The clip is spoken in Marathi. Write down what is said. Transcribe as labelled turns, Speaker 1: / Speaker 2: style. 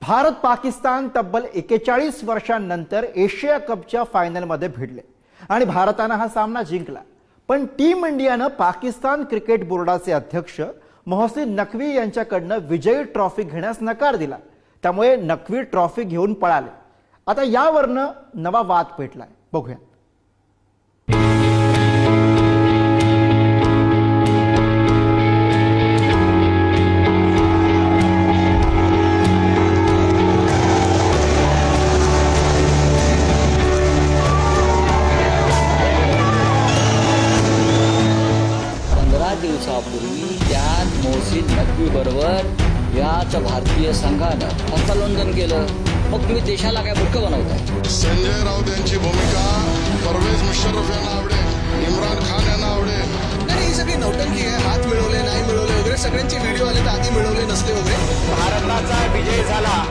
Speaker 1: भारत पाकिस्तान तब्बल 41 वर्षांनंतर एशिया कपच्या फायनलमध्ये भिडले आणि भारतानं हा सामना जिंकला। पण टीम इंडियानं पाकिस्तान क्रिकेट बोर्डाचे अध्यक्ष मोहसिन नकवी यांच्याकडनं विजयी ट्रॉफी घेण्यास नकार दिला। त्यामुळे नकवी ट्रॉफी घेऊन पळाले। आता यावरनं नवा वाद पेटलाय, बघूया।
Speaker 2: दिवसापूर्वी त्यात मोहसिन नकवी बरोबर याच भारतीय संघानं हस्तांदोलन केलं। मग तुम्ही देशाला काय मूर्ख बनवताय?
Speaker 3: संजय राऊत यांची भूमिका परवेज मुशर्रफ यांना आवडेल, इम्रान खान यांना आवडेल।
Speaker 4: नाही, ही सगळी नौटंकी आहे। हात मिळवले नाही मिळवले वगैरे सगळ्यांचे व्हिडिओ आले तर आधी मिळवले नसले वगैरे।
Speaker 5: भारताचा विजय झाला।